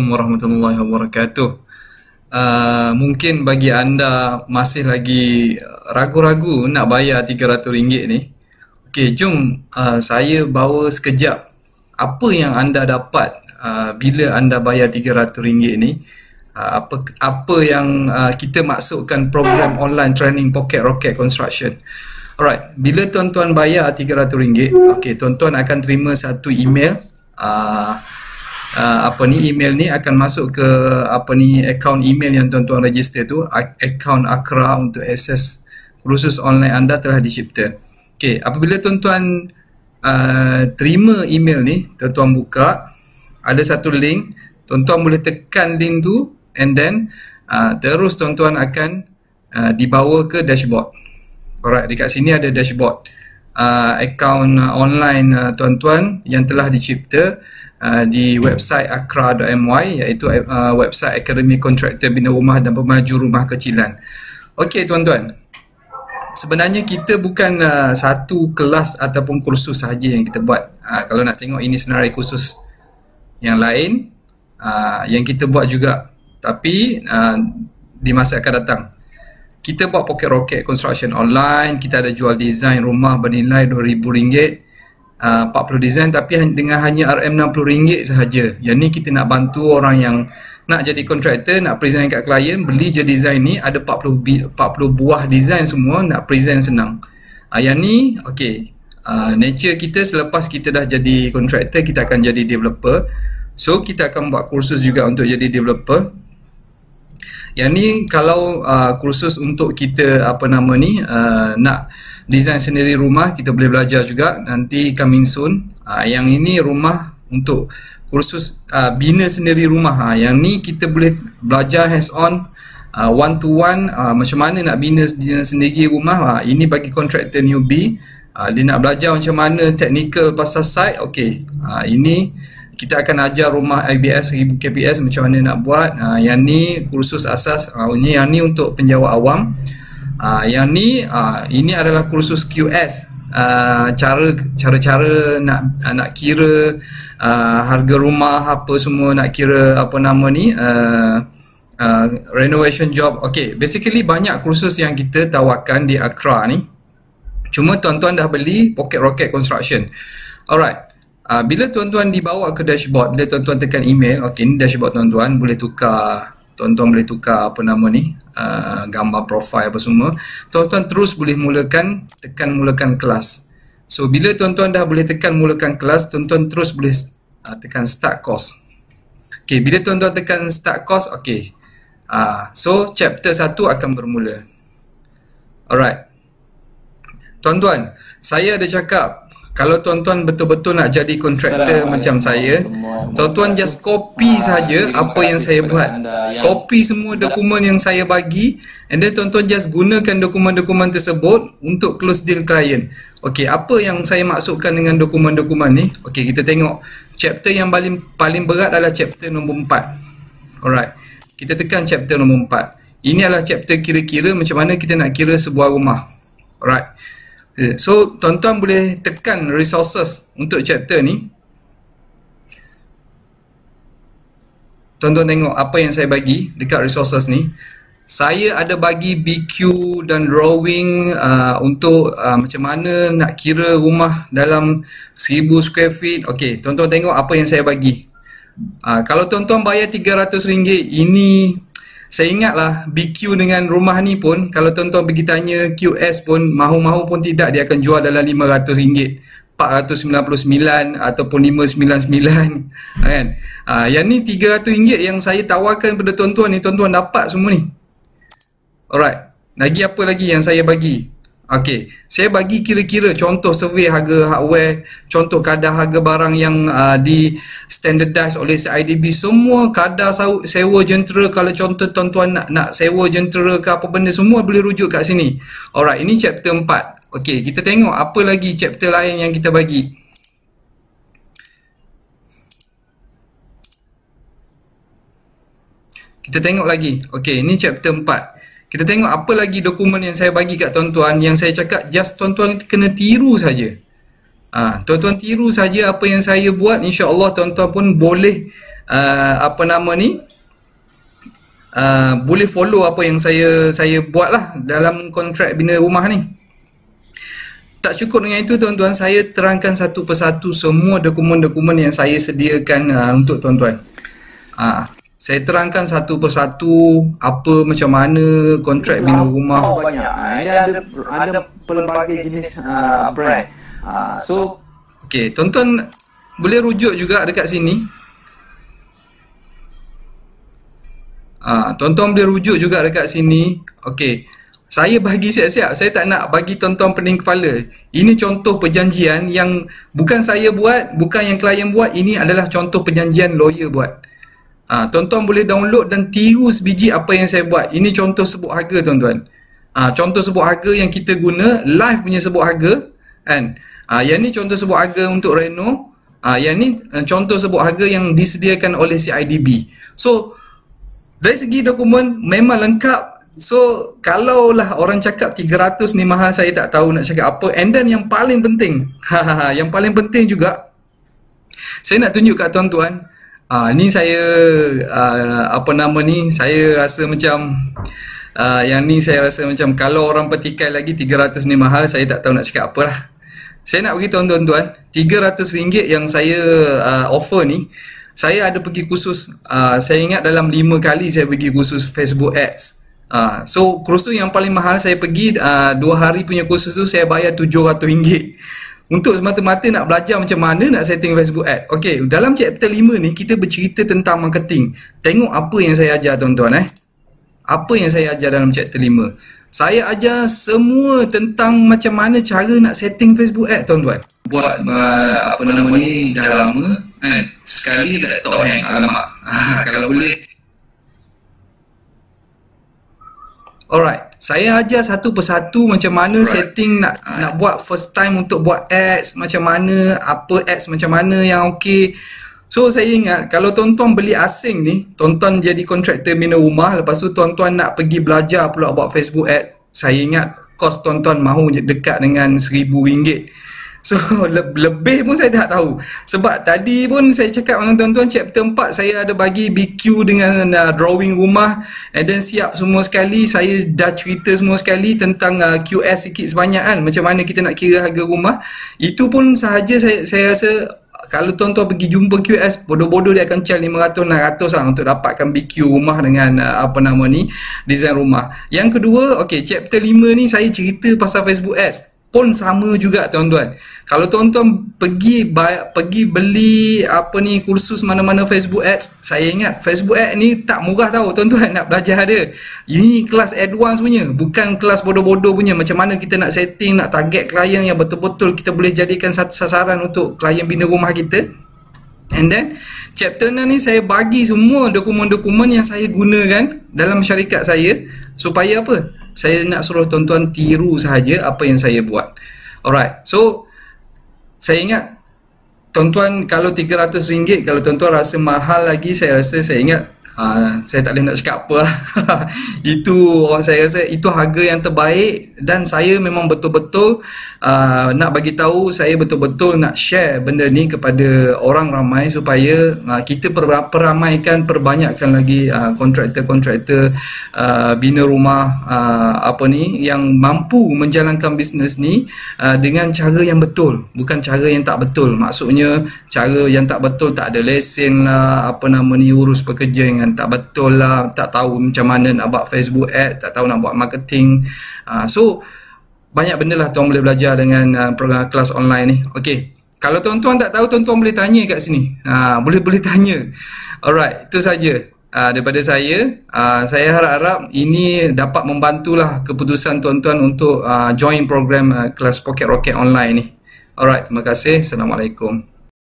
Assalamualaikum warahmatullahi wabarakatuh. Mungkin bagi anda masih lagi ragu-ragu nak bayar RM300 ni. Okey, jom saya bawa sekejap apa yang anda dapat bila anda bayar RM300 ni. Apa yang kita maksudkan program online training Pocket Rocket Construction. Alright, bila tuan-tuan bayar RM300, okey, tuan-tuan akan terima satu email. Email ni akan masuk ke akaun email yang tuan-tuan register tu, akaun Akra untuk akses kursus online anda telah dicipta. Okey, apabila tuan-tuan terima email ni, tuan-tuan buka, ada satu link, tuan-tuan boleh tekan link tu and then terus tuan-tuan akan dibawa ke dashboard. Alright, dekat sini ada dashboard akaun online tuan-tuan yang telah dicipta di website akra.my, iaitu website Akademi Kontraktor Bina Rumah dan Pemaju Rumah Kecilan. Okey tuan-tuan, sebenarnya kita bukan satu kelas ataupun kursus sahaja yang kita buat. Kalau nak tengok, ini senarai kursus yang lain yang kita buat juga, tapi di masa akan datang. Kita buat Pocket Rocket Construction online. Kita ada jual desain rumah bernilai RM2,000, 40 desain, tapi dengan hanya RM60 sahaja. Yang ni kita nak bantu orang yang nak jadi kontraktor, nak present kat klien, beli je desain ni, ada 40 buah desain semua, nak present senang. Yang ni, okey, nature kita selepas kita dah jadi kontraktor, kita akan jadi developer. So, kita akan buat kursus juga untuk jadi developer. Yang ni kalau kursus untuk kita nak design sendiri rumah, kita boleh belajar juga, nanti coming soon. Yang ini rumah untuk kursus bina sendiri rumah. Yang ni kita boleh belajar hands on, one to one, macam mana nak bina sendiri rumah. Ini bagi kontraktor newbie, dia nak belajar macam mana technical pasal site. Okey, ini kita akan ajar rumah IBS 1000 kps macam mana nak buat. Yang ni kursus asas. Yang ni untuk penjawat awam. Yang ni ini adalah kursus QS, cara-cara nak kira harga rumah apa semua, nak kira renovation job. Okay, basically banyak kursus yang kita tawarkan di Akra ni. Cuma tuan-tuan dah beli Pocket Rocket Construction. Alright, bila tuan-tuan dibawa ke dashboard, bila tuan-tuan tekan email, okay, ni dashboard tuan-tuan, boleh tukar, tuan-tuan boleh tukar gambar profil apa semua. Tuan-tuan terus boleh tekan mulakan kelas. So bila tuan-tuan dah boleh tekan mulakan kelas, tuan-tuan terus boleh tekan start course. Okay, bila tuan-tuan tekan start course, okay, so chapter 1 akan bermula. Alright, tuan-tuan, saya ada cakap, kalau tuan-tuan betul-betul nak jadi kontraktor macam saya, tuan-tuan just copy saja apa yang saya buat. Copy semua dokumen yang saya bagi, and then tuan-tuan just gunakan dokumen-dokumen tersebut untuk close deal klien. Okey, apa yang saya maksudkan dengan dokumen-dokumen ni? Okey, kita tengok chapter yang paling berat adalah chapter nombor 4. Alright, kita tekan chapter nombor 4. Ini adalah chapter kira-kira macam mana kita nak kira sebuah rumah. Alright, so tuan-tuan boleh tekan resources untuk chapter ni. Tuan-tuan tengok apa yang saya bagi dekat resources ni. Saya ada bagi BQ dan drawing untuk macam mana nak kira rumah dalam 1000 square feet. Okey, tuan-tuan tengok apa yang saya bagi. Kalau tuan-tuan bayar RM300, ini saya ingatlah BQ dengan rumah ni pun, kalau tuan-tuan pergi tanya QS pun, mahu-mahu pun tidak, dia akan jual dalam RM500, RM499 ataupun RM599 kan. Yang ni RM300 yang saya tawarkan pada tuan-tuan ni, tuan-tuan dapat semua ni. Alright, lagi apa lagi yang saya bagi? Okey, saya bagi kira-kira contoh survey harga hardware, contoh kadar harga barang yang di standardized oleh CIDB, semua kadar sewa jentera. Kalau contoh tuan-tuan nak sewa jentera ke apa benda, semua boleh rujuk kat sini. Alright, ini chapter 4. Okey, kita tengok apa lagi chapter lain yang kita bagi. Kita tengok lagi. Okey, ini chapter 4. Kita tengok apa lagi dokumen yang saya bagi kat tuan-tuan, yang saya cakap just tuan-tuan kena tiru saja. Tuan-tuan tiru saja apa yang saya buat, insya-Allah tuan-tuan pun boleh apa nama ni, boleh follow apa yang saya buat lah dalam kontrak bina rumah ni. Tak cukup dengan itu tuan-tuan, saya terangkan satu persatu semua dokumen-dokumen yang saya sediakan untuk tuan-tuan. Saya terangkan satu persatu apa macam mana kontrak bina rumah. Banyak. Ada pelbagai jenis brand. Okey, tuan-tuan boleh rujuk juga dekat sini. Tuan-tuan boleh rujuk juga dekat sini. Okey. Saya bagi siap-siap. Saya tak nak bagi tuan-tuan pening kepala. Ini contoh perjanjian yang bukan saya buat, bukan yang klien buat. Ini adalah contoh perjanjian lawyer buat. Tuan-tuan boleh download dan tiru sebiji apa yang saya buat. Ini contoh sebut harga tuan-tuan. Contoh sebut harga yang kita guna, live punya sebut harga kan. Yang ni contoh sebut harga untuk reno. Yang ni contoh sebut harga yang disediakan oleh CIDB. So dari segi dokumen memang lengkap. So kalaulah orang cakap 300 ni mahal, saya tak tahu nak cakap apa. And then yang paling penting, yang paling penting juga, saya nak tunjuk kat tuan-tuan. Ni saya apa nama ni, saya rasa macam yang ni saya rasa macam kalau orang petikai lagi 300 ni mahal, saya tak tahu nak cakap apa lah. Saya nak beritahu tuan-tuan, RM300 yang saya offer ni, saya ada pergi kursus. Saya ingat dalam 5 kali saya pergi kursus Facebook Ads. So kursus yang paling mahal saya pergi 2 hari punya kursus tu, saya bayar RM700 untuk semata-mata nak belajar macam mana nak setting Facebook Ad. Okey, dalam chapter 5 ni kita bercerita tentang marketing. Tengok apa yang saya ajar tuan-tuan. Apa yang saya ajar dalam chapter 5. Saya ajar semua tentang macam mana cara nak setting Facebook Ad tuan-tuan. Buat apa nama ni dah lama kan. Sekali laptop hang, alamak. Kalau boleh. Alright, saya ajar satu persatu macam mana setting nak buat first time untuk buat ads, macam mana, apa ads macam mana yang okey. So saya ingat kalau tuan-tuan beli asing ni, tuan-tuan jadi kontraktor bina rumah, lepas tu tuan-tuan nak pergi belajar pula buat Facebook ad, saya ingat kos tuan-tuan mahu dekat dengan RM1,000. So lebih pun saya tak tahu. Sebab tadi pun saya cakap dengan tuan-tuan, chapter 4 saya ada bagi BQ dengan drawing rumah, and then siap semua sekali. Saya dah cerita semua sekali tentang QS sikit sebanyak kan, macam mana kita nak kira harga rumah. Itu pun sahaja saya rasa kalau tuan-tuan pergi jumpa QS, bodoh-bodoh dia akan charge 500-600 lah untuk dapatkan BQ rumah dengan apa nama ni, design rumah. Yang kedua, okey, chapter 5 ni saya cerita pasal Facebook Ads pun sama juga tuan-tuan. Kalau tuan-tuan pergi beli apa ni kursus mana-mana Facebook Ads, saya ingat Facebook Ads ni tak murah tau tuan-tuan nak belajar dia. Ini kelas advance punya, bukan kelas bodoh-bodoh punya. Macam mana kita nak setting, nak target klien yang betul-betul kita boleh jadikan satu sasaran untuk klien bina rumah kita. And then chapter 6 ni saya bagi semua dokumen-dokumen yang saya gunakan dalam syarikat saya, supaya apa? Saya nak suruh tuan-tuan tiru sahaja apa yang saya buat. Alright, so saya ingat tuan-tuan kalau RM300, kalau tuan-tuan rasa mahal lagi, saya ingat saya tak boleh nak cakap apa lah. Itu saya rasa itu harga yang terbaik, dan saya memang betul-betul nak bagi tahu, saya betul-betul nak share benda ni kepada orang ramai supaya kita perbanyakkan lagi kontraktor-kontraktor bina rumah apa ni yang mampu menjalankan bisnes ni dengan cara yang betul, bukan cara yang tak betul. Maksudnya cara yang tak betul, tak ada lesen lah, apa nama ni, urus pekerja yang tak betul lah, tak tahu macam mana nak buat Facebook ad, tak tahu nak buat marketing. So banyak benda lah tuan boleh belajar dengan program kelas online ni. Okey, kalau tuan-tuan tak tahu, tuan-tuan boleh tanya kat sini. Boleh tanya. Alright, itu saja daripada saya. Saya harap-harap ini dapat membantulah keputusan tuan-tuan untuk join program kelas Pocket Rocket online ni. Alright, terima kasih. Assalamualaikum.